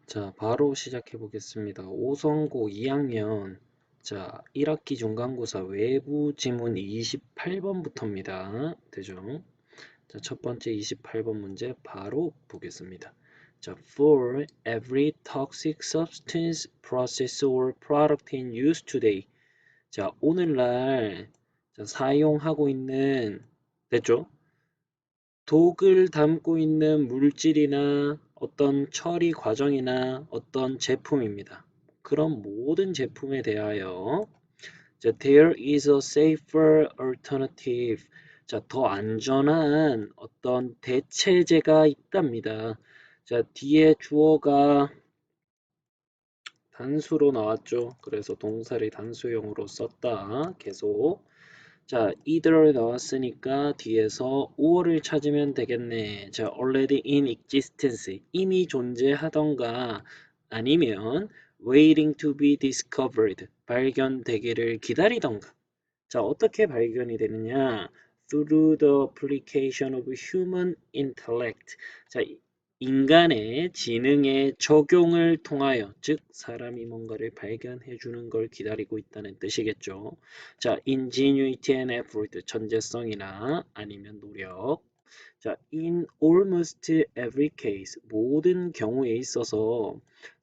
자, 바로 시작해 보겠습니다. 오성고 2학년, 자, 1학기 중간고사 외부 지문 28번부터입니다. 되죠? 자, 첫 번째 28번 문제 바로 보겠습니다. 자, for every toxic substance, process or product in use today. 자, 오늘날 자, 사용하고 있는 됐죠? 독을 담고 있는 물질이나 어떤 처리 과정이나 어떤 제품입니다. 그런 모든 제품에 대하여 자, there is a safer alternative. 자, 더 안전한 어떤 대체제가 있답니다. 자, 뒤에 주어가 단수로 나왔죠. 그래서 동사를 단수형으로 썼다. 계속. 자, either 나왔으니까 뒤에서 or를 찾으면 되겠네. 자, already in existence. 이미 존재하던가 아니면 waiting to be discovered. 발견되기를 기다리던가. 자, 어떻게 발견이 되느냐? Through the application of human intellect. 자, 인간의 지능의 적용을 통하여, 즉 사람이 뭔가를 발견해 주는 걸 기다리고 있다는 뜻이겠죠. 자, ingenuity and effort, 천재성이나 아니면 노력. 자, in almost every case, 모든 경우에 있어서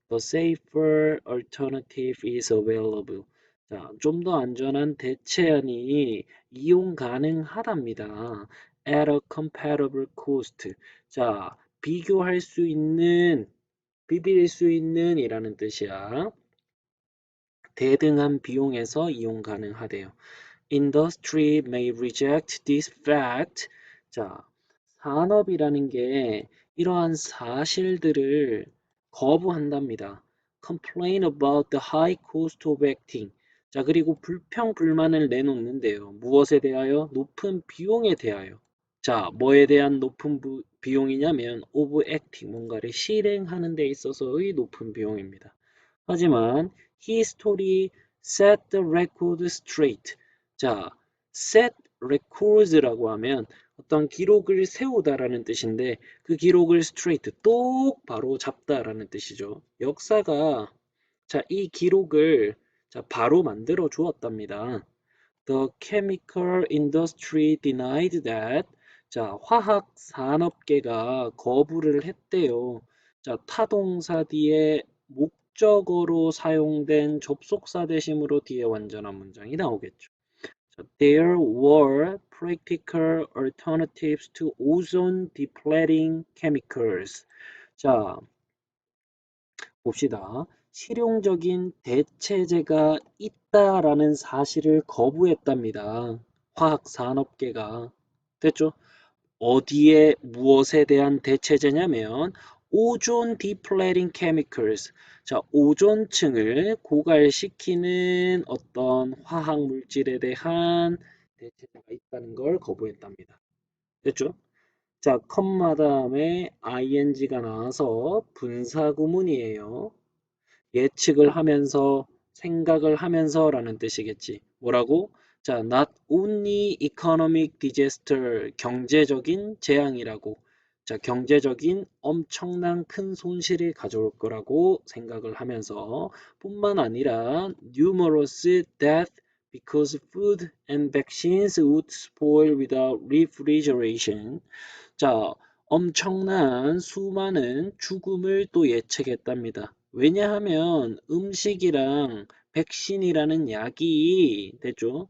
the safer alternative is available. 자, 좀 더 안전한 대체안이 이용 가능하답니다. at a comparable cost. 자, 비교할 수 있는, 비빌 수 있는 이라는 뜻이야. 대등한 비용에서 이용 가능하대요. Industry may reject this fact. 자, 산업이라는 게 이러한 사실들을 거부한답니다. Complain about the high cost of acting. 자, 그리고 불평, 불만을 내놓는데요. 무엇에 대하여? 높은 비용에 대하여. 자, 뭐에 대한 높은 비용이냐면 of acting, 뭔가를 실행하는 데 있어서의 높은 비용입니다. 하지만 history set the record straight. 자, set records라고 하면 어떤 기록을 세우다라는 뜻인데 그 기록을 straight, 똑바로 잡다라는 뜻이죠. 역사가 자, 이 기록을 자, 바로 만들어 주었답니다. The chemical industry denied that. 자, 화학 산업계가 거부를 했대요. 자, 타동사 뒤에 목적어로 사용된 접속사 대심으로 뒤에 완전한 문장이 나오겠죠. 자, there were practical alternatives to ozone depleting chemicals. 자, 봅시다. 실용적인 대체제가 있다라는 사실을 거부했답니다. 화학 산업계가. 됐죠? 어디에 무엇에 대한 대체제냐면 오존 디플레팅 케미컬스. 자, 오존층을 고갈시키는 어떤 화학 물질에 대한 대체제가 있다는 걸 거부했답니다. 됐죠? 자, 컴마 다음에 ing가 나와서 분사구문이에요. 예측을 하면서 생각을 하면서라는 뜻이겠지. 뭐라고? 자, not only economic disaster, 경제적인 재앙이라고. 자, 경제적인 엄청난 큰 손실을 가져올 거라고 생각을 하면서 뿐만 아니라 numerous death because food and vaccines would spoil without refrigeration. 자, 엄청난 수많은 죽음을 또 예측했답니다. 왜냐하면 음식이랑 백신이라는 약이 됐죠?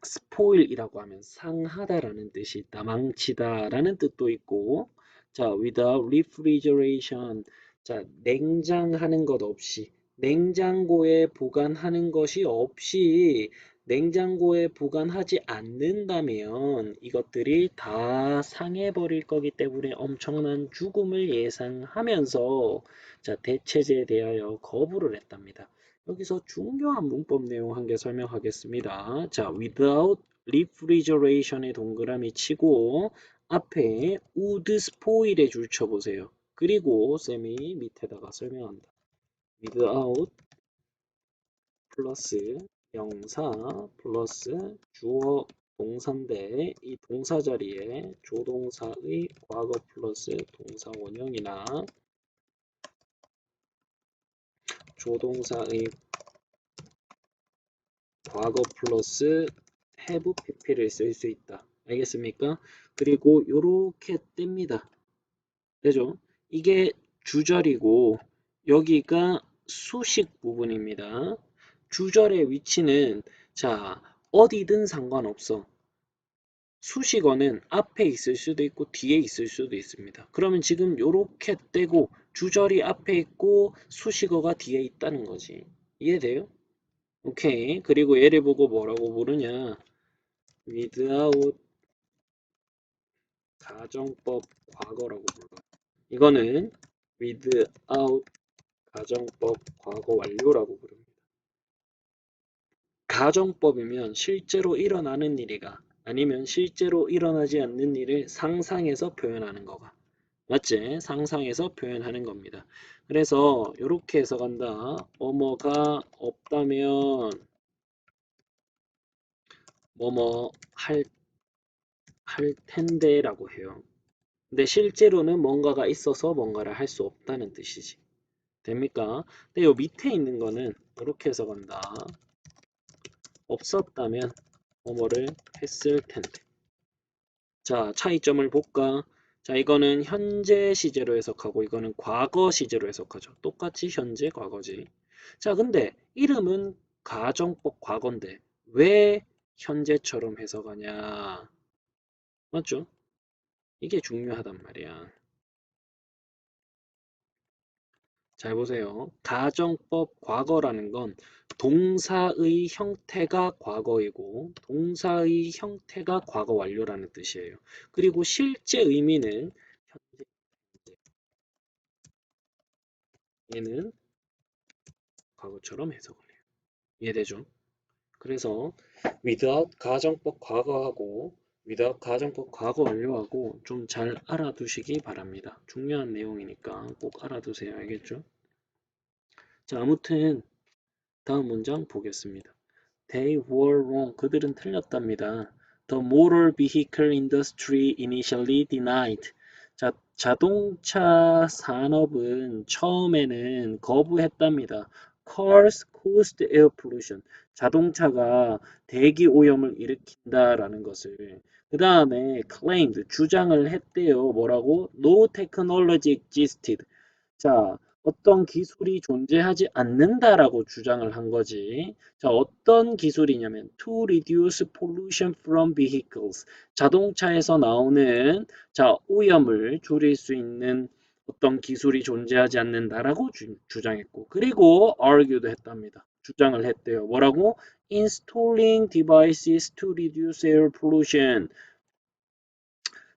스포일이라고 하면 상하다라는 뜻이 있다. 망치다라는 뜻도 있고 자, without refrigeration. 자, 냉장하는 것 없이 냉장고에 보관하는 것이 없이 냉장고에 보관하지 않는다면 이것들이 다 상해버릴 거기 때문에 엄청난 죽음을 예상하면서 자, 대체제에 대하여 거부를 했답니다. 여기서 중요한 문법 내용 한 개 설명하겠습니다. 자, without refrigeration에 동그라미 치고 앞에 would spoil에 줄 쳐보세요. 그리고 쌤이 밑에다가 설명한다. without 플러스 명사 플러스 주어 동사인데 이 동사 자리에 조동사의 과거 플러스 동사 원형이나 조동사의 과거 플러스 have pp를 쓸 수 있다. 알겠습니까? 그리고 요렇게 뗍니다. 되죠? 이게 주절이고 여기가 수식 부분입니다. 주절의 위치는 자 어디든 상관없어. 수식어는 앞에 있을 수도 있고 뒤에 있을 수도 있습니다. 그러면 지금 요렇게 떼고 주절이 앞에 있고 수식어가 뒤에 있다는 거지. 이해돼요? 오케이. 그리고 얘를 보고 뭐라고 부르냐? without 가정법 과거라고 불러. 이거는 without 가정법 과거 완료라고 부릅니다. 가정법이면 실제로 일어나는 일이가 아니면 실제로 일어나지 않는 일을 상상해서 표현하는 거가. 맞지? 상상해서 표현하는 겁니다. 그래서 이렇게 해석한다. 뭐뭐가 없다면 뭐뭐 할 텐데라고 해요. 근데 실제로는 뭔가가 있어서 뭔가를 할 수 없다는 뜻이지. 됩니까? 근데 요 밑에 있는 거는 이렇게 해석한다. 없었다면 뭐뭐를 했을 텐데. 자, 차이점을 볼까? 자, 이거는 현재 시제로 해석하고 이거는 과거 시제로 해석하죠. 똑같이 현재, 과거지. 자, 근데 이름은 가정법 과거인데 왜 현재처럼 해석하냐? 맞죠? 이게 중요하단 말이야. 잘 보세요. 가정법 과거라는 건 동사의 형태가 과거이고 동사의 형태가 과거 완료라는 뜻이에요. 그리고 실제 의미는 현재, 얘는 과거처럼 해석을 해요. 이해되죠? 그래서 without 가정법 과거하고 without 가정법 과거 완료하고 좀 잘 알아두시기 바랍니다. 중요한 내용이니까 꼭 알아두세요. 알겠죠? 자, 아무튼 다음 문장 보겠습니다. They were wrong. 그들은 틀렸답니다. The motor vehicle industry initially denied. 자, 자동차 산업은 처음에는 거부했답니다. Cars caused air pollution. 자동차가 대기 오염을 일으킨다라는 것을. 그 다음에 claimed, 주장을 했대요. 뭐라고? No technology existed. 자, 어떤 기술이 존재하지 않는다라고 주장을 한 거지. 자, 어떤 기술이냐면 to reduce pollution from vehicles. 자동차에서 나오는 자, 오염을 줄일 수 있는 어떤 기술이 존재하지 않는다라고 주장했고 그리고 argued 했답니다. 주장을 했대요. 뭐라고? Installing devices to reduce air pollution.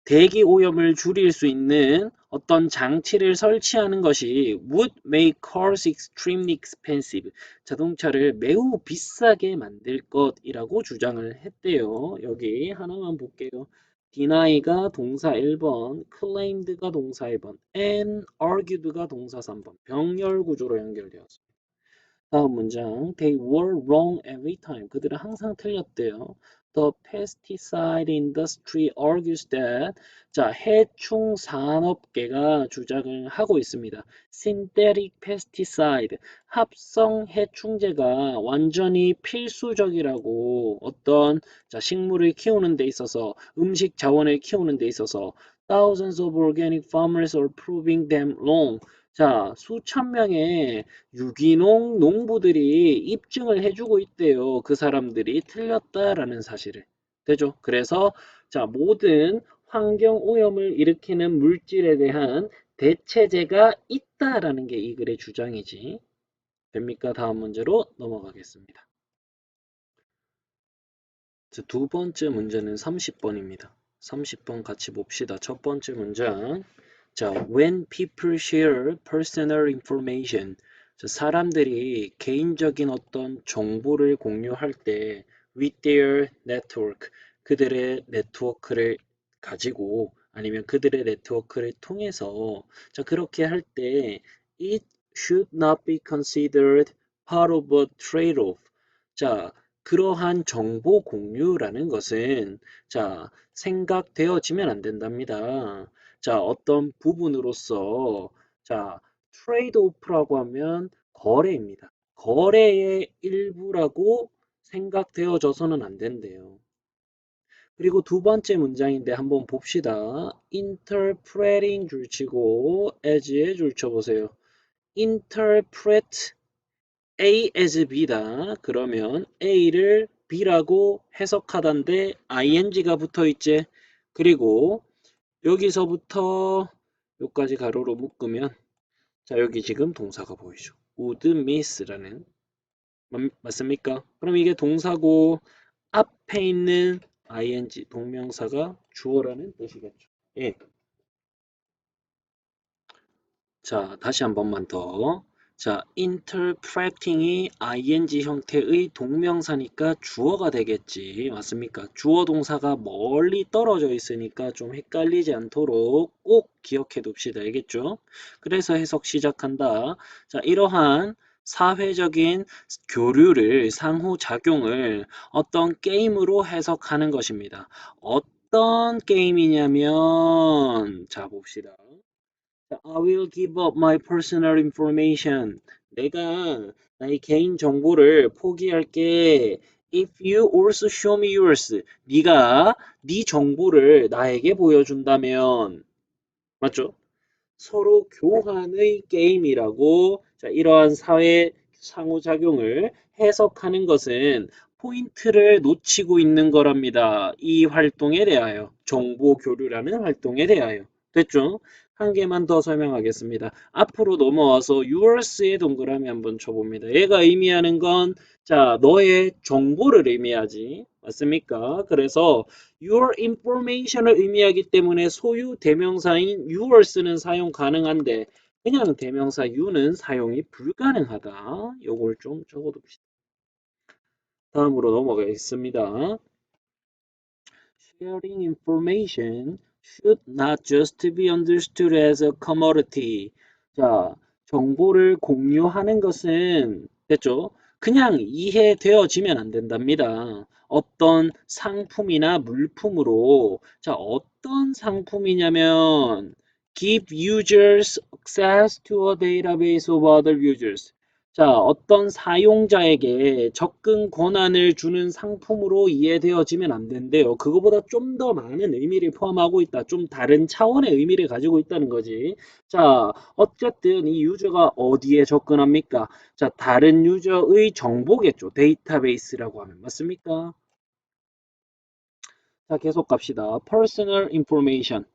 대기 오염을 줄일 수 있는 어떤 장치를 설치하는 것이 would make cars extremely expensive. 자동차를 매우 비싸게 만들 것이라고 주장을 했대요. 여기 하나만 볼게요. deny가 동사 1번, claimed가 동사 2번, and argued가 동사 3번. 병렬 구조로 연결되었습니다. 다음 문장. They were wrong every time. 그들은 항상 틀렸대요. The pesticide industry argues that 자, 해충 산업계가 주장을 하고 있습니다. Synthetic pesticide, 합성 해충제가 완전히 필수적이라고 어떤 자, 식물을 키우는 데 있어서 음식 자원을 키우는 데 있어서 thousands of organic farmers are proving them wrong. 자, 수천 명의 유기농 농부들이 입증을 해주고 있대요. 그 사람들이 틀렸다라는 사실을. 되죠? 그래서 자, 모든 환경 오염을 일으키는 물질에 대한 대체제가 있다라는 게 이 글의 주장이지. 됩니까? 다음 문제로 넘어가겠습니다. 자, 두 번째 문제는 30번입니다. 30번 같이 봅시다. 첫 번째 문장. 자, when people share personal information. 자, 사람들이 개인적인 어떤 정보를 공유할 때 with their network. 그들의 네트워크를 가지고 아니면 그들의 네트워크를 통해서 자, 그렇게 할 때 it should not be considered part of a trade-off. 자, 그러한 정보 공유라는 것은 자, 생각되어지면 안 된답니다. 자, 어떤 부분으로서 자, 트레이드 오프라고 하면 거래입니다. 거래의 일부라고 생각되어져서는 안 된대요. 그리고 두 번째 문장인데 한번 봅시다. interpreting 줄치고 as에 줄쳐보세요. interpret A as B다. 그러면 A를 B라고 해석하던데 ing가 붙어 있지. 그리고 여기서부터 여기까지 가로로 묶으면 자 여기 지금 동사가 보이죠. would miss라는 맞습니까? 그럼 이게 동사고 앞에 있는 ing 동명사가 주어라는 뜻이겠죠. 예. 자, 다시 한 번만 더. 자, interpreting이 ing 형태의 동명사니까 주어가 되겠지. 맞습니까? 주어 동사가 멀리 떨어져 있으니까 좀 헷갈리지 않도록 꼭 기억해 둡시다. 알겠죠? 그래서 해석 시작한다. 자, 이러한 사회적인 교류를, 상호작용을 어떤 게임으로 해석하는 것입니다. 어떤 게임이냐면, 자, 봅시다. I will give up my personal information. 내가 나의 개인 정보를 포기할게. If you also show me yours. 네가 네 정보를 나에게 보여준다면. 맞죠? 서로 교환의 게임이라고 자, 이러한 사회 상호작용을 해석하는 것은 포인트를 놓치고 있는 거랍니다. 이 활동에 대하여 정보 교류라는 활동에 대하여 됐죠? 한 개만 더 설명하겠습니다. 앞으로 넘어와서 yours의 동그라미 한번 쳐봅니다. 얘가 의미하는 건 자, 너의 정보를 의미하지. 맞습니까? 그래서 your information을 의미하기 때문에 소유 대명사인 yours는 사용 가능한데 그냥 대명사 you는 사용이 불가능하다. 요걸 좀 적어둡시다. 다음으로 넘어가겠습니다. Sharing information should not just be understood as a commodity. 자, 정보를 공유하는 것은 됐죠? 그냥 이해되어지면 안 된답니다. 어떤 상품이나 물품으로 자, 어떤 상품이냐면 give users access to a database of other users. 자, 어떤 사용자에게 접근 권한을 주는 상품으로 이해되어지면 안 된대요. 그거보다 좀 더 많은 의미를 포함하고 있다. 좀 다른 차원의 의미를 가지고 있다는 거지. 자, 어쨌든 이 유저가 어디에 접근합니까? 자, 다른 유저의 정보겠죠. 데이터베이스라고 하면. 맞습니까? 자, 계속 갑시다. Personal information.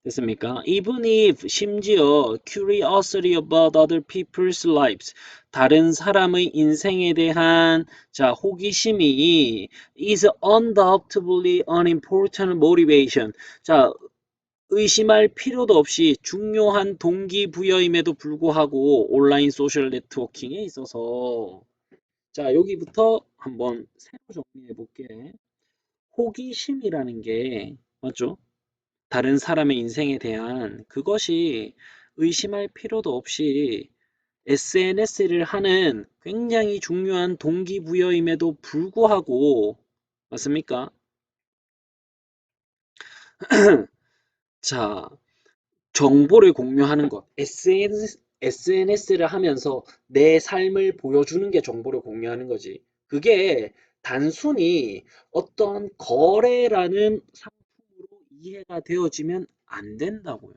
됐습니까? Even if 심지어 curiosity about other people's lives 다른 사람의 인생에 대한 자 호기심이 is undoubtedly an important motivation. 자 의심할 필요도 없이 중요한 동기부여임에도 불구하고 온라인 소셜 네트워킹에 있어서 자 여기부터 한번 새로 정리해 볼게. 호기심이라는 게 맞죠? 다른 사람의 인생에 대한 그것이 의심할 필요도 없이 SNS를 하는 굉장히 중요한 동기부여임에도 불구하고 맞습니까? 자, 정보를 공유하는 것. SNS를 하면서 내 삶을 보여주는 게 정보를 공유하는 거지. 그게 단순히 어떤 거래라는 상품으로 이해가 되어지면 안 된다고요.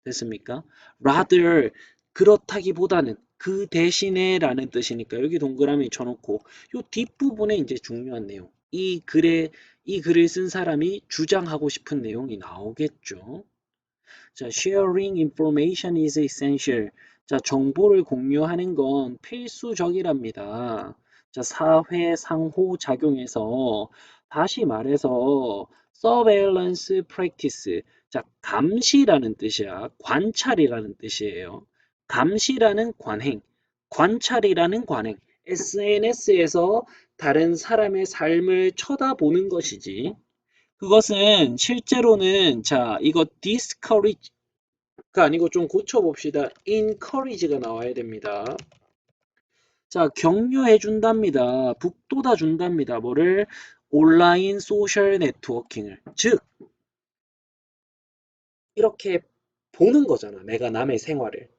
됐습니까? rather 그렇다기보다는 그 대신에 라는 뜻이니까 여기 동그라미 쳐놓고 요 뒷부분에 이제 중요한 내용 이 글을 쓴 사람이 주장하고 싶은 내용이 나오겠죠. 자, sharing information is essential. 자, 정보를 공유하는 건 필수적이랍니다. 자, 사회 상호작용에서 다시 말해서 surveillance practice. 자, 감시라는 뜻이야. 관찰이라는 뜻이에요. 감시라는 관행, 관찰이라는 관행. SNS에서 다른 사람의 삶을 쳐다보는 것이지. 그것은 실제로는 자 이거 discourage가 아니고 좀 고쳐봅시다. encourage가 나와야 됩니다. 자 격려해 준답니다. 북돋아 준답니다. 뭐를? 온라인 소셜 네트워킹을. 즉 이렇게 보는 거잖아. 내가 남의 생활을.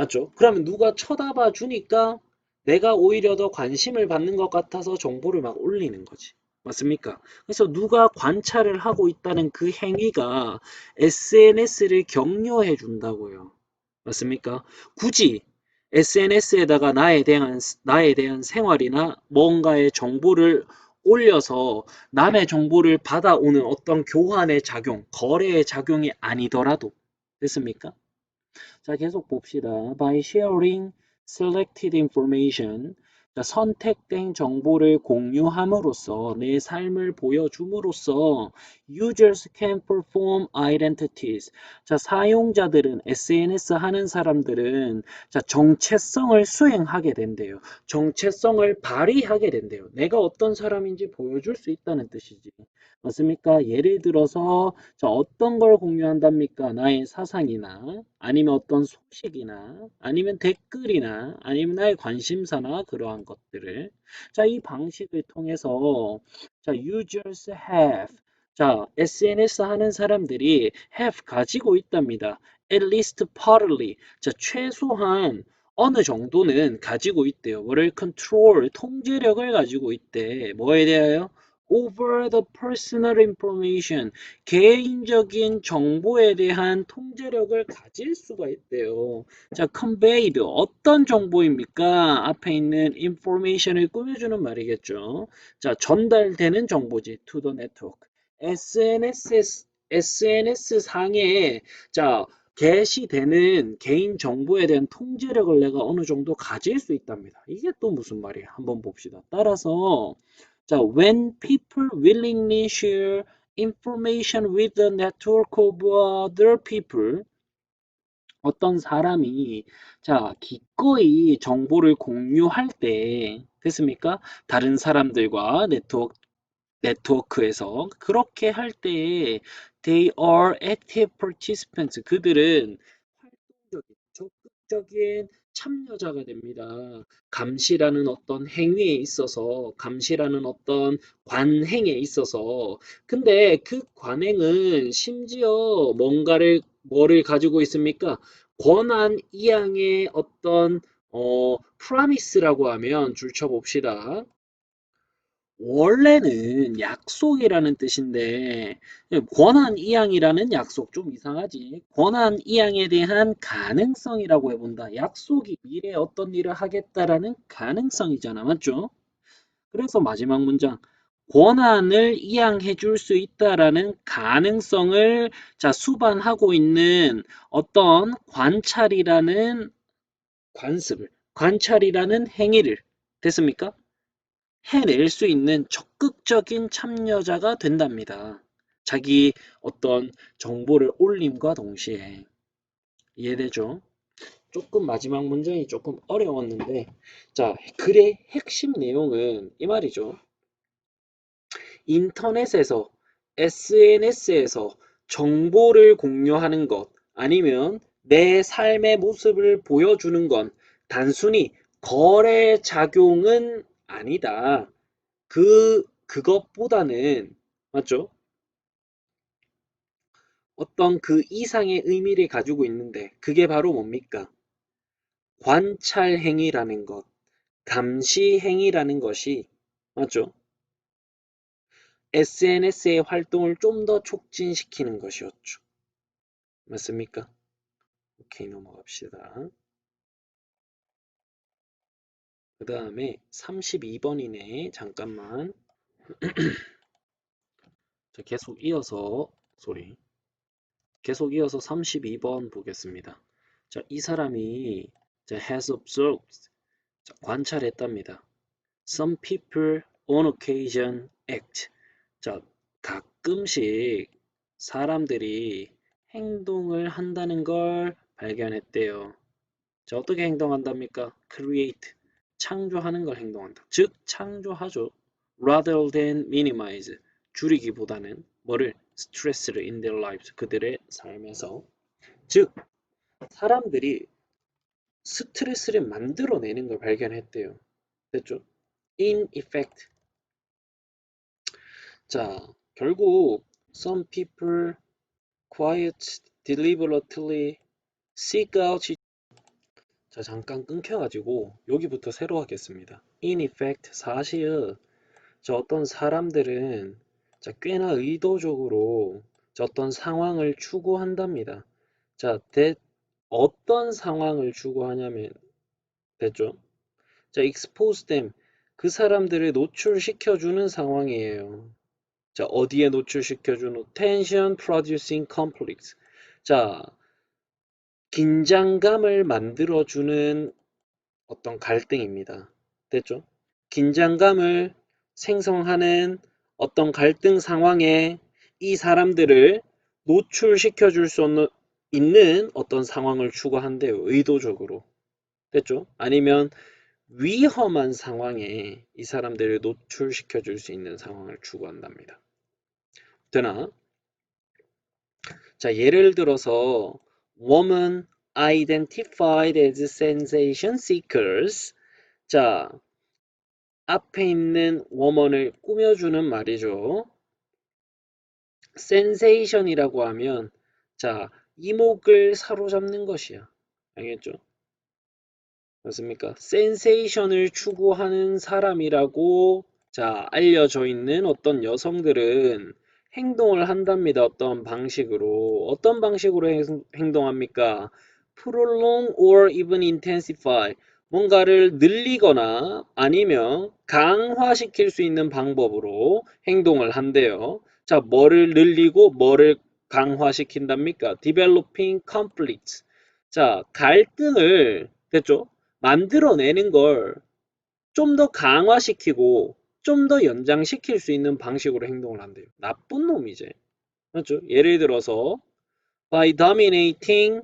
맞죠? 그러면 누가 쳐다봐 주니까 내가 오히려 더 관심을 받는 것 같아서 정보를 막 올리는 거지. 맞습니까? 그래서 누가 관찰을 하고 있다는 그 행위가 SNS를 격려해 준다고요. 맞습니까? 굳이 SNS에다가 나에 대한 생활이나 뭔가의 정보를 올려서 남의 정보를 받아오는 어떤 교환의 작용, 거래의 작용이 아니더라도 됐습니까? 자, 계속 봅시다. By sharing selected information, 자, 선택된 정보를 공유함으로써 내 삶을 보여줌으로써 users can perform identities. 자, 사용자들은 SNS 하는 사람들은 자, 정체성을 수행하게 된대요. 정체성을 발휘하게 된대요. 내가 어떤 사람인지 보여줄 수 있다는 뜻이지. 맞습니까? 예를 들어서 자, 어떤 걸 공유한답니까? 나의 사상이나 아니면 어떤 소식이나 아니면 댓글이나 아니면 나의 관심사나 그러한 것들을 자, 이 방식을 통해서 자, users have 자, SNS 하는 사람들이 have 가지고 있답니다. at least partly 자, 최소한 어느 정도는 가지고 있대요. 뭐를 control 통제력을 가지고 있대. 뭐에 대하여? over the personal information 개인적인 정보에 대한 통제력을 가질 수가 있대요. 자, conveyed 어떤 정보입니까? 앞에 있는 information을 꾸며주는 말이겠죠. 자, 전달되는 정보지 to the network. SNS 상에 자 게시되는 개인 정보에 대한 통제력을 내가 어느 정도 가질 수 있답니다. 이게 또 무슨 말이야? 한번 봅시다. 따라서 자, when people willingly share information with the network of other people, 어떤 사람이 자, 기꺼이 정보를 공유할 때 됐습니까? 다른 사람들과 네트워크에서 그렇게 할 때 they are active participants. 그들은 활동적인, 적극적인 참여자가 됩니다. 감시라는 어떤 행위에 있어서, 감시라는 어떤 관행에 있어서, 근데 그 관행은 심지어 뭐를 가지고 있습니까? 권한 이양의 어떤, 프라미스라고 하면 줄쳐 봅시다. 원래는 약속이라는 뜻인데 권한 이양이라는 약속 좀 이상하지. 권한 이양에 대한 가능성이라고 해본다. 약속이 미래에 어떤 일을 하겠다라는 가능성이잖아. 맞죠? 그래서 마지막 문장. 권한을 이양해 줄 수 있다라는 가능성을 자 수반하고 있는 어떤 관찰이라는 행위를 됐습니까? 해낼 수 있는 적극적인 참여자가 된답니다. 자기 어떤 정보를 올림과 동시에 이해되죠? 조금 마지막 문장이 조금 어려웠는데 자 글의 핵심 내용은 이 말이죠. 인터넷에서 SNS에서 정보를 공유하는 것 아니면 내 삶의 모습을 보여주는 건 단순히 거래 작용은 아니다. 그것보다는, 맞죠? 어떤 그 이상의 의미를 가지고 있는데, 그게 바로 뭡니까? 관찰 행위라는 것, 감시 행위라는 것이, 맞죠? SNS의 활동을 좀 더 촉진시키는 것이었죠. 맞습니까? 오케이, 넘어갑시다. 그 다음에 32번이네. 잠깐만. 자, 계속 이어서 32번 보겠습니다. 자, 이 사람이 자, has observed 자, 관찰했답니다. Some people on occasion act. 자, 가끔씩 사람들이 행동을 한다는 걸 발견했대요. 자, 어떻게 행동한답니까? create. 창조하는 걸 행동한다. 즉, 창조하죠. rather than minimize. 줄이기보다는 뭐를? 스트레스를 in their lives. 그들의 삶에서. 즉, 사람들이 스트레스를 만들어내는 걸 발견했대요. 됐죠? In effect. 자, 결국 some people quiet deliberately seek out 자, 잠깐 끊겨가지고 여기부터 새로 하겠습니다. In effect, 사실 저 어떤 사람들은 자, 꽤나 의도적으로 저 어떤 상황을 추구한답니다. 자, 어떤 상황을 추구하냐면 됐죠? 자, expose them. 그 사람들을 노출시켜주는 상황이에요. 자, 어디에 노출시켜주는? tension producing conflicts. 자, 긴장감을 만들어주는 어떤 갈등입니다. 됐죠? 긴장감을 생성하는 어떤 갈등 상황에 이 사람들을 노출시켜 줄 수 있는 어떤 상황을 추구한대요. 의도적으로. 됐죠? 아니면 위험한 상황에 이 사람들을 노출시켜 줄 수 있는 상황을 추구한답니다. 되나? 자, 예를 들어서 women identified as sensation seekers. 자, 앞에 있는 woman을 꾸며주는 말이죠. sensation이라고 하면 자, 이목을 사로잡는 것이야. 알겠죠? 맞습니까? 센세이션을 추구하는 사람이라고 자, 알려져 있는 어떤 여성들은 행동을 한답니다. 어떤 방식으로. 어떤 방식으로 행동합니까? prolong or even intensify. 뭔가를 늘리거나 아니면 강화시킬 수 있는 방법으로 행동을 한대요. 자, 뭐를 늘리고 뭐를 강화시킨답니까? developing conflicts. 자, 갈등을 됐죠? 만들어내는 걸 좀 더 강화시키고 좀 더 연장시킬 수 있는 방식으로 행동을 한대요. 나쁜 놈이지. 맞죠? 예를 들어서 by dominating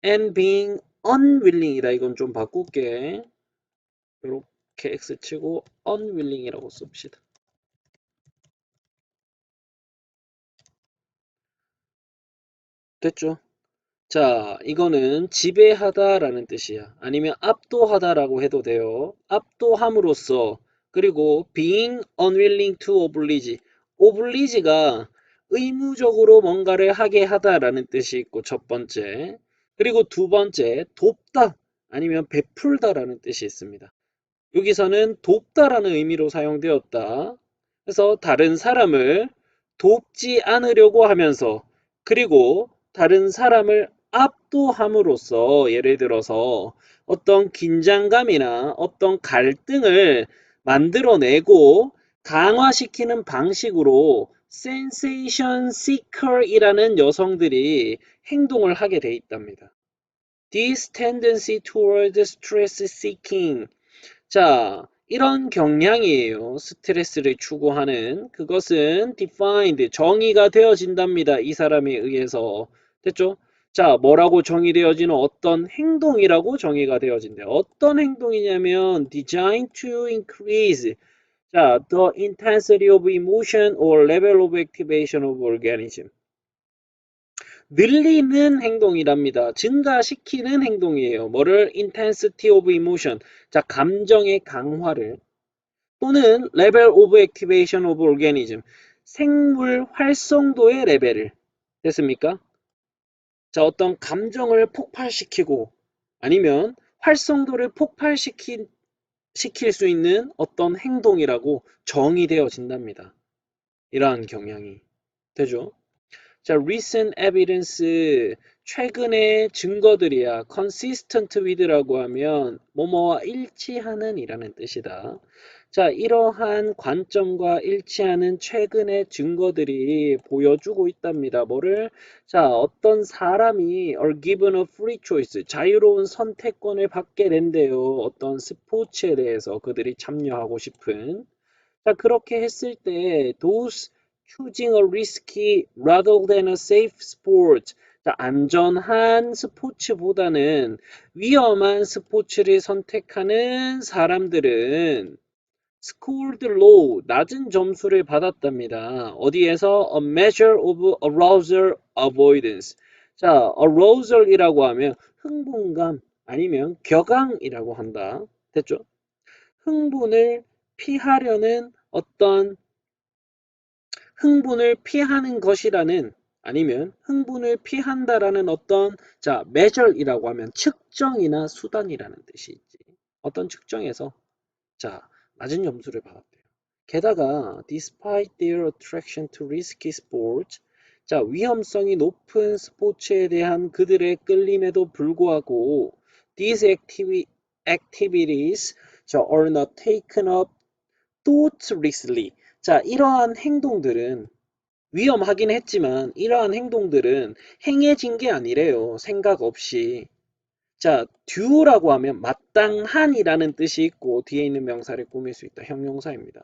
and being unwilling이다. 이건 좀 바꿀게. 이렇게 X 치고 unwilling이라고 씁시다. 됐죠? 자, 이거는 지배하다라는 뜻이야. 아니면 압도하다라고 해도 돼요. 압도함으로써 그리고 being unwilling to oblige. oblige가 의무적으로 뭔가를 하게 하다라는 뜻이 있고 첫 번째. 그리고 두 번째 돕다 아니면 베풀다라는 뜻이 있습니다. 여기서는 돕다라는 의미로 사용되었다. 그래서 다른 사람을 돕지 않으려고 하면서 그리고 다른 사람을 압도함으로써 예를 들어서 어떤 긴장감이나 어떤 갈등을 만들어내고 강화시키는 방식으로 sensation seeker이라는 여성들이 행동을 하게 돼 있답니다. This tendency toward stress seeking. 자, 이런 경향이에요. 스트레스를 추구하는 그것은 defined, 정의가 되어진답니다. 이 사람에 의해서. 됐죠? 자, 뭐라고 정의되어지는 어떤 행동이라고 정의가 되어진대요. 어떤 행동이냐면 designed to increase 자, the intensity of emotion or level of activation of organism. 늘리는 행동이랍니다. 증가시키는 행동이에요. 뭐를? intensity of emotion. 자, 감정의 강화를 또는 level of activation of organism. 생물 활성도의 레벨을. 됐습니까? 자, 어떤 감정을 폭발시키고 아니면 활성도를 시킬 수 있는 어떤 행동이라고 정의되어진답니다. 이러한 경향이 되죠. 자, recent evidence, 최근의 증거들이야. consistent with라고 하면 뭐뭐와 일치하는 이라는 뜻이다. 자, 이러한 관점과 일치하는 최근의 증거들이 보여주고 있답니다. 뭐를? 자, 어떤 사람이 are given a free choice, 자유로운 선택권을 받게 된대요. 어떤 스포츠에 대해서 그들이 참여하고 싶은. 자, 그렇게 했을 때 those choosing a risky rather than a safe sport. 자, 안전한 스포츠보다는 위험한 스포츠를 선택하는 사람들은 scored low, 낮은 점수를 받았답니다. 어디에서? A measure of arousal avoidance. 자, arousal이라고 하면 흥분감 아니면 격앙이라고 한다. 됐죠? 흥분을 피하려는 어떤 흥분을 피하는 것이라는 아니면 흥분을 피한다라는 어떤 자 measure이라고 하면 측정이나 수단이라는 뜻이지. 어떤 측정에서 자 낮은 점수를 받았대요. 게다가 despite their attraction to risky sports 자 위험성이 높은 스포츠에 대한 그들의 끌림에도 불구하고 these activities 자, are not taken up thoughtlessly 자 이러한 행동들은 위험하긴 했지만 이러한 행동들은 행해진 게 아니래요. 생각 없이. 자, due라고 하면 마땅한이라는 뜻이 있고 뒤에 있는 명사를 꾸밀 수 있다. 형용사입니다.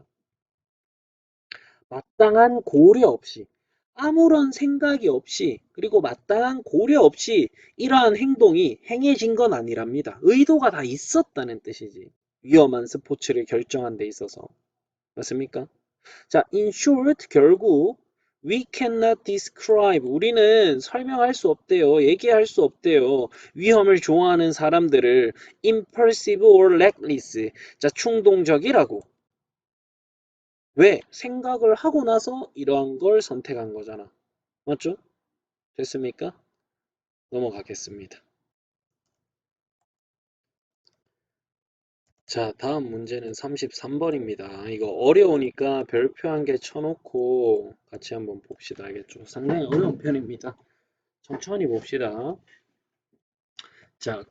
마땅한 고려 없이 아무런 생각이 없이 그리고 마땅한 고려 없이 이러한 행동이 행해진 건 아니랍니다. 의도가 다 있었다는 뜻이지. 위험한 스포츠를 결정한 데 있어서. 맞습니까? 자, in short, 결국 we cannot describe. 우리는 설명할 수 없대요. 얘기할 수 없대요. 위험을 좋아하는 사람들을 impulsive or reckless. 자, 충동적이라고. 왜? 생각을 하고 나서 이러한 걸 선택한 거잖아. 맞죠? 됐습니까? 넘어가겠습니다. 자, 다음 문제는 33번입니다. 이거 어려우니까 별표 한 개 쳐놓고 같이 한번 봅시다. 알겠죠? 상당히 어려운 편입니다. 천천히 봅시다. 자,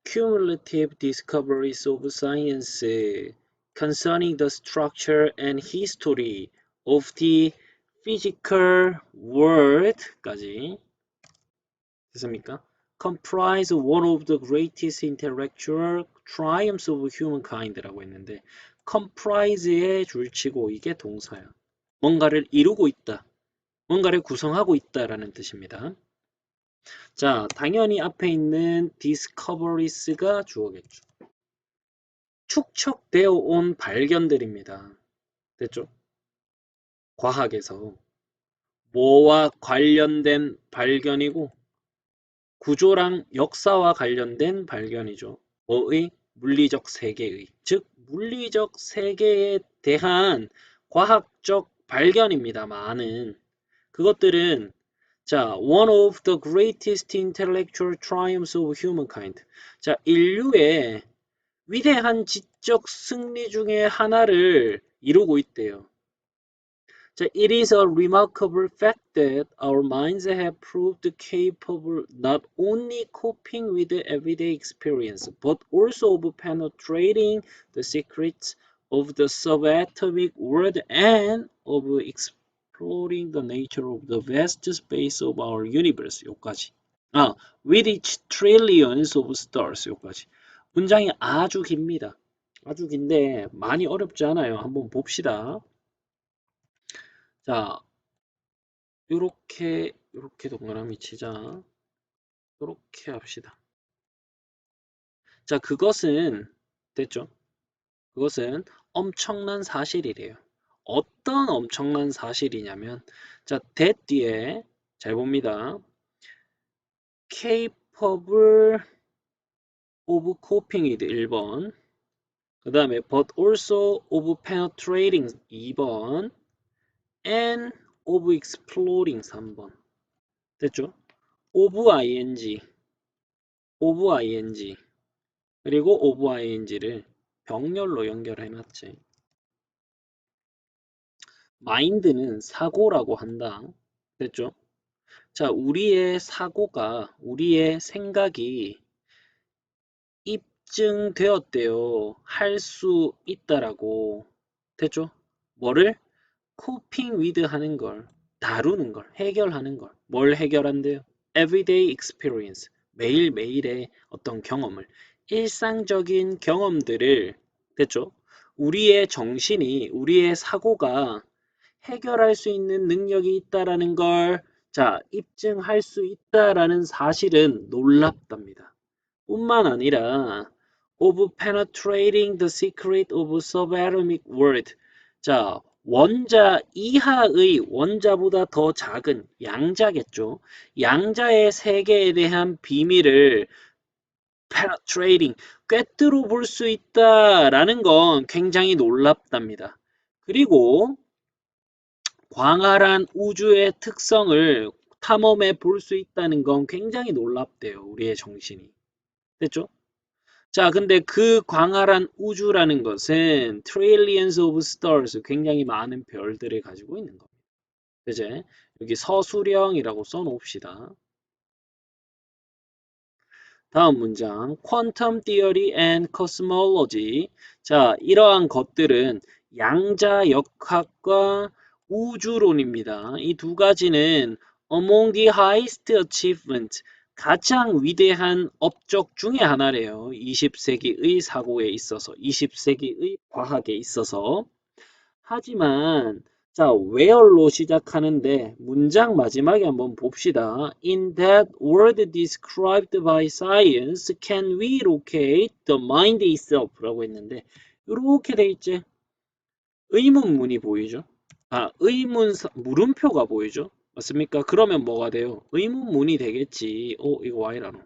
cumulative discoveries of science concerning the structure and history of the physical world까지 됐습니까? comprise one of the greatest intellectual triumphs of humankind라고 했는데 comprise의 줄치고 이게 동사야. 뭔가를 이루고 있다. 뭔가를 구성하고 있다라는 뜻입니다. 자, 당연히 앞에 있는 discoveriers가 주어겠죠. 축적되어 온 발견들입니다. 됐죠? 과학에서 뭐와 관련된 발견이고 구조랑 역사와 관련된 발견이죠. 뭐의? 물리적 세계의. 즉 물리적 세계에 대한 과학적 발견입니다. 많은 그것들은 자, one of the greatest intellectual triumphs of humankind. 자, 인류의 위대한 지적 승리 중에 하나를 이루고 있대요. 자, it is a remarkable fact that our minds have proved capable not only coping with the everyday experience, but also of penetrating the secrets of the subatomic world and of exploring the nature of the vast space of our universe. 여기까지. with its trillions of stars. 여기까지. 문장이 아주 깁니다. 아주 긴데 많이 어렵지 않아요. 한번 봅시다. 자, 요렇게 동그라미 치자. 요렇게 합시다. 자, 그것은 됐죠? 그것은 엄청난 사실이래요. 어떤 엄청난 사실이냐면 자, that 뒤에 잘 봅니다. capable of coping with 1번 그 다음에 but also of penetrating 2번 and of exploring 3번 됐죠? of ing 그리고 of ing를 병렬로 연결해놨지. 마인드는 사고라고 한다. 됐죠? 자, 우리의 사고가, 우리의 생각이 입증되었대요. 할 수 있다라고. 됐죠? 뭐를? coping with 하는 걸, 다루는 걸, 해결하는 걸. 뭘 해결한대요? everyday experience. 매일매일의 어떤 경험을, 일상적인 경험들을, 됐죠? 우리의 정신이, 우리의 사고가 해결할 수 있는 능력이 있다라는 걸, 자, 입증할 수 있다라는 사실은 놀랍답니다. 뿐만 아니라 of penetrating the secret of subatomic world. 자, 원자 이하의 원자보다 더 작은 양자겠죠. 양자의 세계에 대한 비밀을 penetrating, 꿰뚫어 볼 수 있다라는 건 굉장히 놀랍답니다. 그리고 광활한 우주의 특성을 탐험해 볼 수 있다는 건 굉장히 놀랍대요. 우리의 정신이. 됐죠? 자, 근데 그 광활한 우주라는 것은 trillions of stars, 굉장히 많은 별들을 가지고 있는 겁니다. 그제? 여기 서술형이라고 써놓읍시다. 다음 문장. Quantum theory and cosmology. 자, 이러한 것들은 양자역학과 우주론입니다. 이 두 가지는 among the highest achievement, 가장 위대한 업적 중에 하나래요. 20세기의 사고에 있어서, 20세기의 과학에 있어서. 하지만 자, where로 시작하는데 문장 마지막에 한번 봅시다. In that world described by science, can we locate the mind itself? 라고 했는데 이렇게 돼 있지? 의문문이 보이죠? 물음표가 보이죠? 맞습니까? 그러면 뭐가 돼요? 의문문이 되겠지. 이거 Y라노.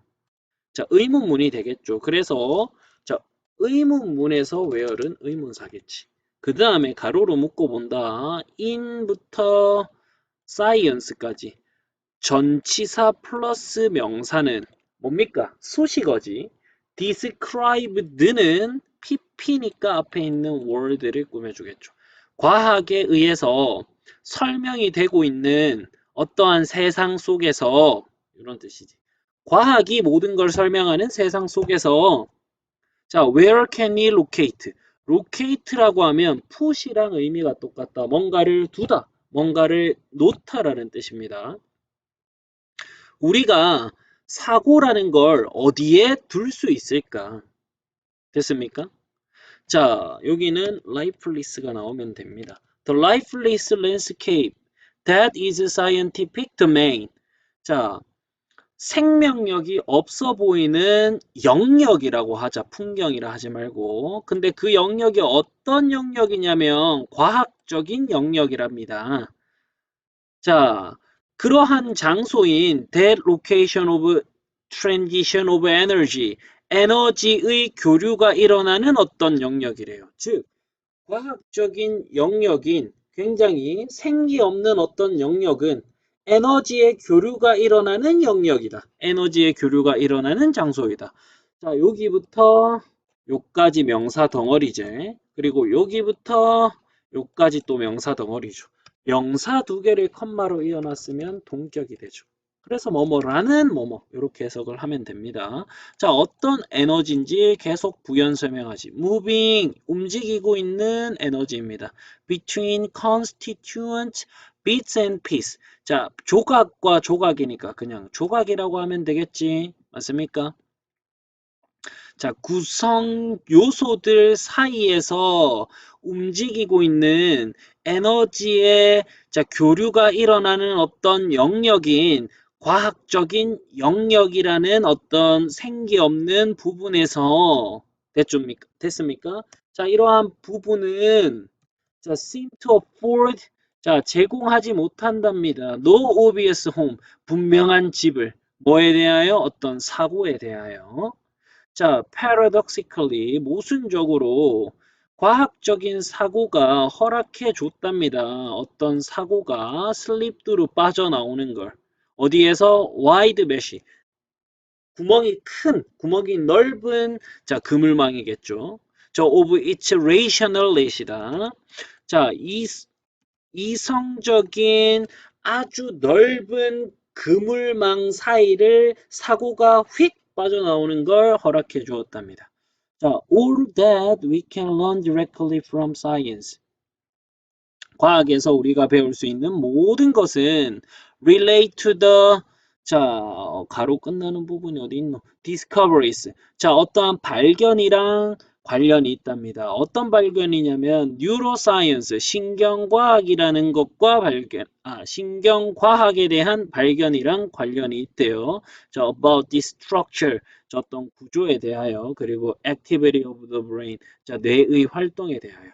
자, 의문문이 되겠죠. 그래서 자, 의문문에서 where는 의문사겠지. 그 다음에 가로로 묶어 본다. in부터 science까지 전치사 플러스 명사는 뭡니까? 수식어지. described는 pp니까 앞에 있는 word를 꾸며주겠죠. 과학에 의해서 설명이 되고 있는 어떠한 세상 속에서 이런 뜻이지. 과학이 모든 걸 설명하는 세상 속에서 자, where can we locate? locate라고 하면 put이랑 의미가 똑같다. 뭔가를 두다, 뭔가를 놓다라는 뜻입니다. 우리가 사고라는 걸 어디에 둘 수 있을까? 됐습니까? 자, 여기는 lifeless가 나오면 됩니다. The lifeless landscape that is scientific domain. 자, 생명력이 없어 보이는 영역이라고 하자. 풍경이라 하지 말고. 근데 그 영역이 어떤 영역이냐면 과학적인 영역이랍니다. 자, 그러한 장소인 that location of transition of energy, 에너지의 교류가 일어나는 어떤 영역이래요. 즉, 과학적인 영역인 굉장히 생기 없는 어떤 영역은 에너지의 교류가 일어나는 영역이다. 에너지의 교류가 일어나는 장소이다. 자, 여기부터 요까지 명사 덩어리제. 그리고 여기부터 요까지 또 명사 덩어리죠. 명사 두 개를 컴마로 이어놨으면 동격이 되죠. 그래서 뭐뭐라는 뭐뭐 이렇게 해석을 하면 됩니다. 자, 어떤 에너지인지 계속 부연 설명하지. moving, 움직이고 있는 에너지입니다. between constituent bits and pieces. 자, 조각과 조각이니까 그냥 조각이라고 하면 되겠지. 맞습니까? 자, 구성 요소들 사이에서 움직이고 있는 에너지의 자, 교류가 일어나는 어떤 영역인 과학적인 영역이라는 어떤 생기 없는 부분에서 됐습니까? 자, 이러한 부분은 자, seem to afford 자, 제공하지 못한답니다. No obvious home, 분명한 집을 뭐에 대하여? 어떤 사고에 대하여. 자, paradoxically, 모순적으로 과학적인 사고가 허락해 줬답니다. 어떤 사고가 slip through 빠져나오는 걸. 어디에서? wide mesh. 구멍이 넓은, 자, 그물망이겠죠. 저 of its rational net이다. 자, 이성적인 아주 넓은 그물망 사이를 사고가 휙 빠져나오는 걸 허락해 주었답니다. 자, all that we can learn directly from science. 과학에서 우리가 배울 수 있는 모든 것은 relate to the 자, 가로 끝나는 부분이 어디 있노? discoveries. 자, 어떠한 발견이랑 관련이 있답니다. 어떤 발견이냐면 neuroscience, 신경과학이라는 것과 신경과학에 대한 발견이랑 관련이 있대요. 자, about the structure, 저 어떤 구조에 대하여, 그리고 activity of the brain, 자, 뇌의 활동에 대하여.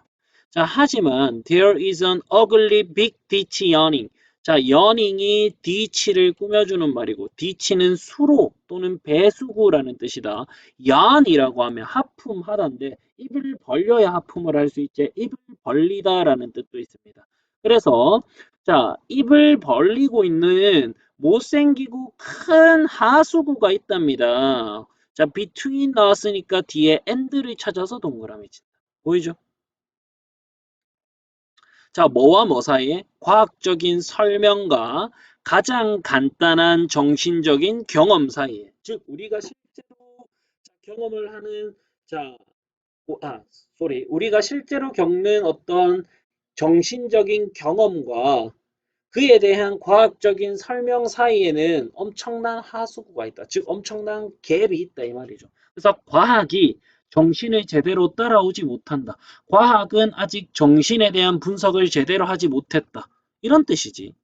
자, 하지만 there is an ugly big ditch yawning. 자, yawning ditch를 꾸며주는 말이고 ditch는 수로 또는 배수구라는 뜻이다. yawn이라고 하면 하품하다인데 입을 벌려야 하품을 할 수 있지. 입을 벌리다라는 뜻도 있습니다. 그래서 자, 입을 벌리고 있는 못생기고 큰 하수구가 있답니다. 자, between 나왔으니까 뒤에 and를 찾아서 동그라미 친다. 보이죠? 자, 뭐와 뭐 사이에? 과학적인 설명과 가장 간단한 정신적인 경험 사이에. 즉, 우리가 실제로 경험을 하는, 자, 우리가 실제로 겪는 어떤 정신적인 경험과 그에 대한 과학적인 설명 사이에는 엄청난 하수구가 있다. 즉 엄청난 갭이 있다 이 말이죠. 그래서 과학이 정신을 제대로 따라오지 못한다. 과학은 아직 정신에 대한 분석을 제대로 하지 못했다. 이런 뜻이지.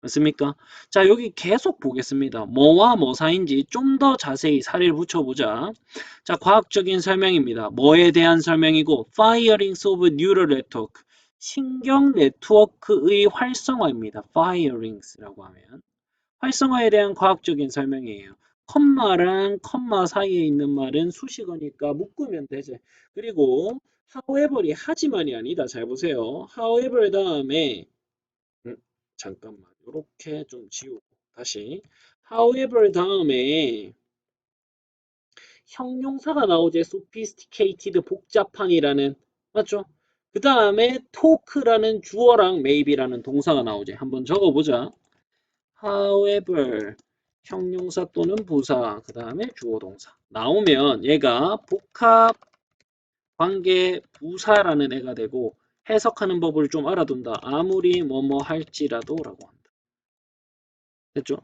맞습니까? 자, 여기 계속 보겠습니다. 뭐와 뭐 사이인지 좀 더 자세히 사례를 붙여보자. 자, 과학적인 설명입니다. 뭐에 대한 설명이고 firings of neural network. 신경 네트워크의 활성화입니다. firings,라고 하면 활성화에 대한 과학적인 설명이에요. 컴마랑 컴마 사이에 있는 말은 수식어니까 묶으면 되지. 그리고 however이 하지만이 아니다. 잘 보세요. however 다음에 잠깐만 이렇게 좀 지우고 다시 however 다음에 형용사가 나오지. sophisticated 복잡한이라는 맞죠? 그 다음에 talk라는 주어랑 maybe라는 동사가 나오지. 한번 적어보자. however 형용사 또는 부사 그 다음에 주어 동사 나오면 얘가 복합 관계 부사라는 애가 되고 해석하는 법을 좀 알아둔다. 아무리 뭐뭐 할지라도 라고 한다. 됐죠?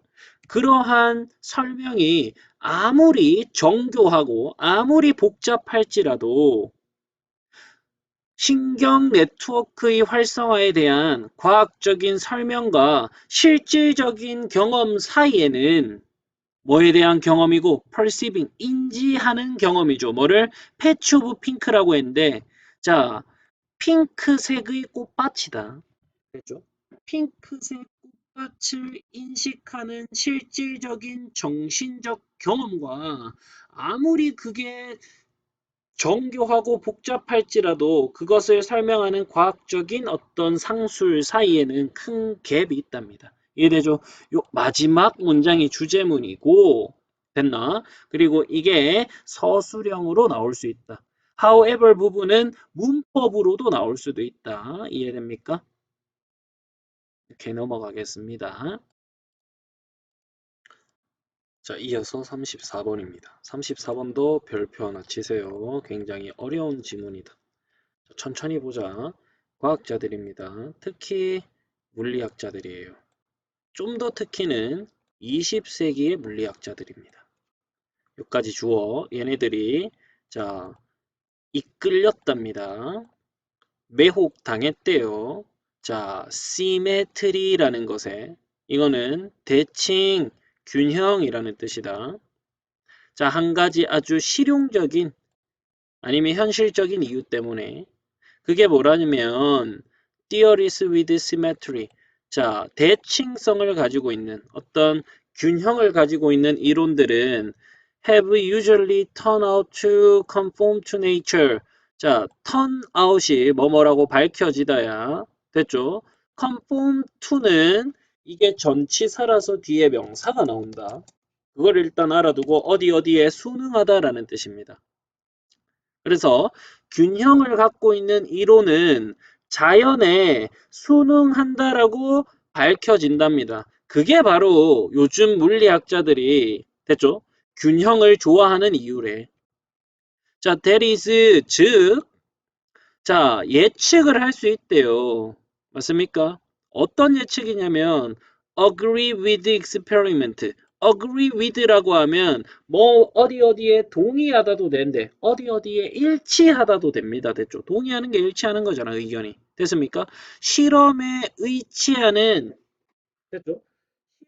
그러한 설명이 아무리 정교하고 아무리 복잡할지라도 신경 네트워크의 활성화에 대한 과학적인 설명과 실질적인 경험 사이에는 뭐에 대한 경험이고 perceiving, 인지하는 경험이죠. 뭐를? 패치 오브 핑크라고 했는데 자, 핑크색의 꽃밭이다. 됐죠? 핑크색 꽃밭을 인식하는 실질적인 정신적 경험과 아무리 그게 정교하고 복잡할지라도 그것을 설명하는 과학적인 어떤 상술 사이에는 큰 갭이 있답니다. 이해되죠? 요 마지막 문장이 주제문이고 됐나? 그리고 이게 서술형으로 나올 수 있다. however 부분은 문법으로도 나올 수도 있다. 이해됩니까? 이렇게 넘어가겠습니다. 자, 이어서 34번입니다. 34번도 별표 하나 치세요. 굉장히 어려운 지문이다. 천천히 보자. 과학자들입니다. 특히 물리학자들이에요. 좀 더 특히는 20세기의 물리학자들입니다. 여기까지 주어 얘네들이 자 이끌렸답니다. 매혹당했대요. 자, 시메트리라는 것에 이거는 대칭, 균형이라는 뜻이다. 자, 한 가지 아주 실용적인 아니면 현실적인 이유 때문에 그게 뭐라냐면 theories with symmetry. 자, 대칭성을 가지고 있는 어떤 균형을 가지고 있는 이론들은 have usually turned out to conform to nature. 자, turn out이 뭐뭐라고 밝혀지다야. 됐죠? conform to는 이게 전치사라서 뒤에 명사가 나온다. 그걸 일단 알아두고 어디 어디에 순응하다라는 뜻입니다. 그래서 균형을 갖고 있는 이론은 자연에 순응한다라고 밝혀진답니다. 그게 바로 요즘 물리학자들이 됐죠? 균형을 좋아하는 이유래. 자, that is 즉, 자 예측을 할 수 있대요. 맞습니까? 어떤 예측이냐면 agree with experiment. agree with라고 하면 뭐 어디 어디에 동의하다도 된대. 어디 어디에 일치하다도 됩니다. 됐죠? 동의하는 게 일치하는 거잖아, 의견이. 됐습니까? 실험에 일치하는 됐죠?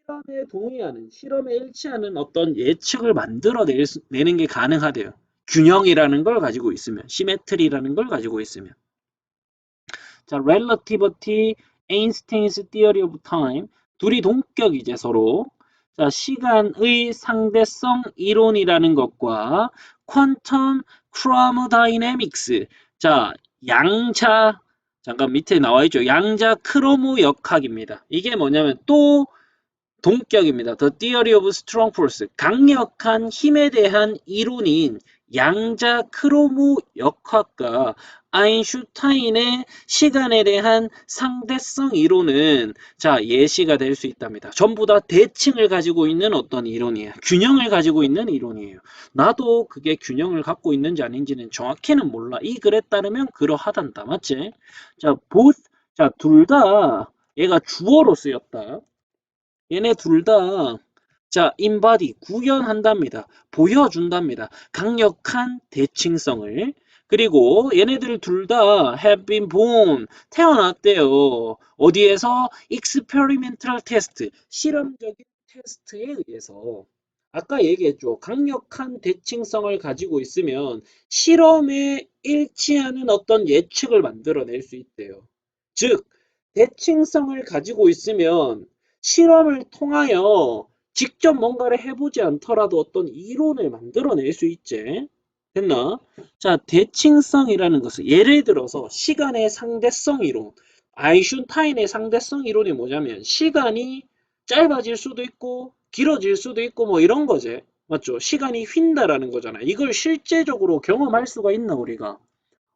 실험에 동의하는, 실험에 일치하는 어떤 예측을 만들어내는 게 가능하대요. 균형이라는 걸 가지고 있으면, 시메트리라는 걸 가지고 있으면. 자, relativity, Einstein's theory of time. 둘이 동격이제 서로. 자, 시간의 상대성 이론이라는 것과 quantum chromodynamics. 자, 양자 잠깐 밑에 나와 있죠. 양자 크로모 역학입니다. 이게 뭐냐면 또 동격입니다. The Theory of Strong Force. 강력한 힘에 대한 이론인 양자 크로모 역학과 아인슈타인의 시간에 대한 상대성 이론은 자 예시가 될 수 있답니다. 전부 다 대칭을 가지고 있는 어떤 이론이에요. 균형을 가지고 있는 이론이에요. 나도 그게 균형을 갖고 있는지 아닌지는 정확히는 몰라. 이 글에 따르면 그러하단다. 맞지? 자, both 자, 둘 다 얘가 주어로 쓰였다. 얘네 둘 다, 자, embody, 구현한답니다. 보여준답니다. 강력한 대칭성을. 그리고 얘네들 둘 다 have been born, 태어났대요. 어디에서? experimental test, 실험적인 테스트에 의해서. 아까 얘기했죠. 강력한 대칭성을 가지고 있으면 실험에 일치하는 어떤 예측을 만들어낼 수 있대요. 즉, 대칭성을 가지고 있으면 실험을 통하여 직접 뭔가를 해보지 않더라도 어떤 이론을 만들어낼 수 있지. 됐나? 자, 대칭성이라는 것은 예를 들어서 시간의 상대성 이론, 아인슈타인의 상대성 이론이 뭐냐면 시간이 짧아질 수도 있고 길어질 수도 있고 뭐 이런 거지. 맞죠? 시간이 휜다라는 거잖아. 이걸 실제적으로 경험할 수가 있나 우리가?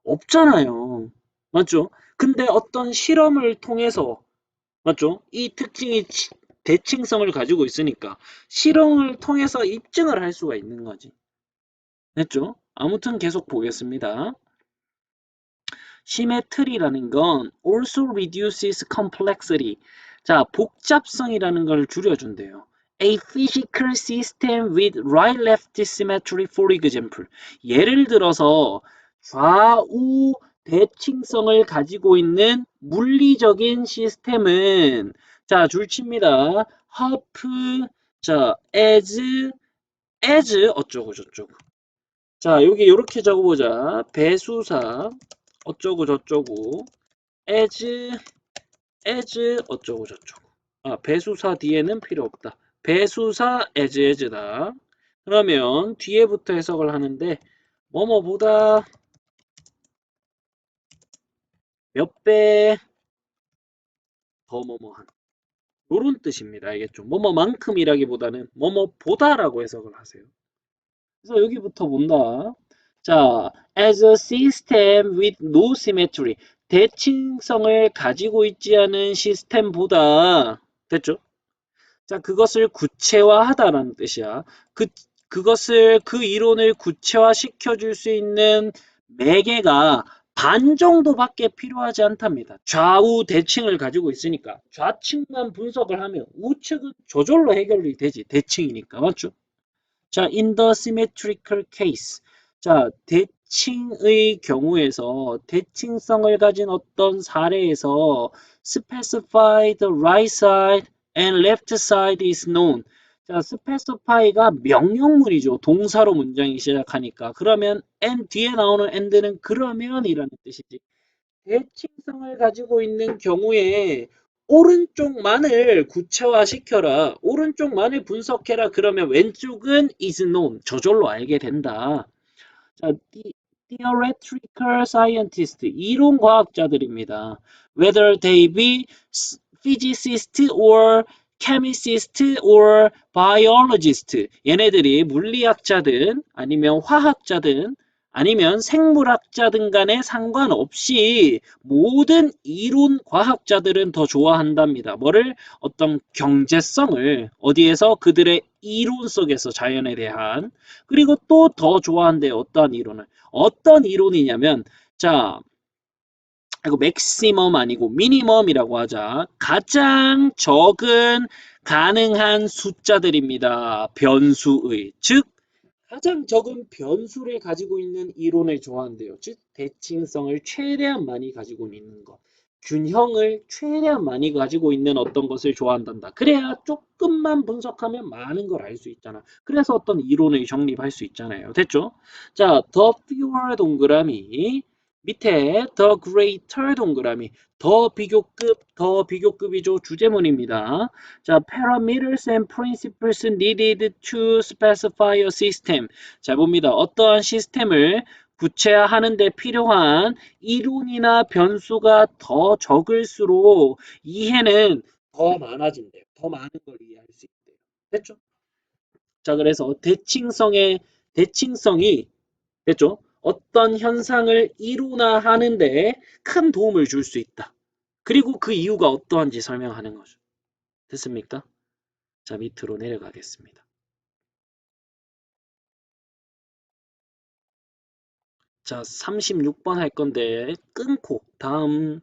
없잖아요. 맞죠? 근데 어떤 실험을 통해서 맞죠? 이 특징이 대칭성을 가지고 있으니까 실험을 통해서 입증을 할 수가 있는 거지. 됐죠? 아무튼 계속 보겠습니다. Symmetry라는 건 also reduces complexity. 자, 복잡성이라는 걸 줄여준대요. A physical system with right-left symmetry, for example. 예를 들어서 좌우 대칭성을 가지고 있는 물리적인 시스템은 자, 줄칩니다. half, 자, as 어쩌고 저쩌고. 자, 여기 이렇게 적어보자. 배수사 어쩌고 저쩌고 as 어쩌고 저쩌고. 아, 배수사 뒤에는 필요 없다. 배수사 as다. 그러면 뒤에부터 해석을 하는데 뭐뭐보다 몇 배 더 뭐뭐한 요런 뜻입니다. 알겠죠? 뭐뭐만큼이라기보다는 뭐뭐보다라고 해석을 하세요. 그래서 여기부터 본다. 자, as a system with no symmetry. 대칭성을 가지고 있지 않은 시스템보다 됐죠? 자, 그것을 구체화하다라는 뜻이야. 그 이론을 구체화시켜 줄 수 있는 매개가 반 정도밖에 필요하지 않답니다. 좌우 대칭을 가지고 있으니까 좌측만 분석을 하면 우측은 저절로 해결이 되지. 대칭이니까. 맞죠? 자, in the symmetrical case. 자, 대칭의 경우에서 대칭성을 가진 어떤 사례에서 specify the right side and left side is known. 자, specify가 명령문이죠. 동사로 문장이 시작하니까. 그러면 and 뒤에 나오는 and는 그러면이라는 뜻이지. 대칭성을 가지고 있는 경우에 오른쪽만을 구체화시켜라. 오른쪽만을 분석해라. 그러면 왼쪽은 is known. 저절로 알게 된다. 자, theoretical scientist, 이론 과학자들입니다. Whether they be physicist or chemist or biologist. 얘네들이 물리학자든 아니면 화학자든 아니면 생물학자든 간에 상관없이 모든 이론 과학자들은 더 좋아한답니다. 뭐를? 어떤 경제성을 어디에서? 그들의 이론 속에서 자연에 대한 그리고 또 더 좋아한대요. 어떤 이론을? 어떤 이론이냐면 자 이거 맥시멈 아니고 미니멈이라고 하자. 가장 적은 가능한 숫자들입니다. 변수의. 즉 가장 적은 변수를 가지고 있는 이론을 좋아한대요. 즉 대칭성을 최대한 많이 가지고 있는 것. 균형을 최대한 많이 가지고 있는 어떤 것을 좋아한단다. 그래야 조금만 분석하면 많은 걸 알 수 있잖아. 그래서 어떤 이론을 정립할 수 있잖아요. 됐죠? 자, the fewer 동그라미 밑에 the greater 동그라미 더 비교급이죠. 주제문입니다. 자, parameters and principles needed to specify a system. 자, 봅니다. 어떠한 시스템을 구체화하는 데 필요한 이론이나 변수가 더 적을수록 이해는 더 많아진대요. 더 많은 걸 이해할 수 있대요. 됐죠? 자, 그래서 대칭성이 됐죠? 어떤 현상을 이룬하는데 큰 도움을 줄 수 있다. 그리고 그 이유가 어떠한지 설명하는 거죠. 됐습니까? 자, 밑으로 내려가겠습니다. 자, 36번 할 건데 끊고 다음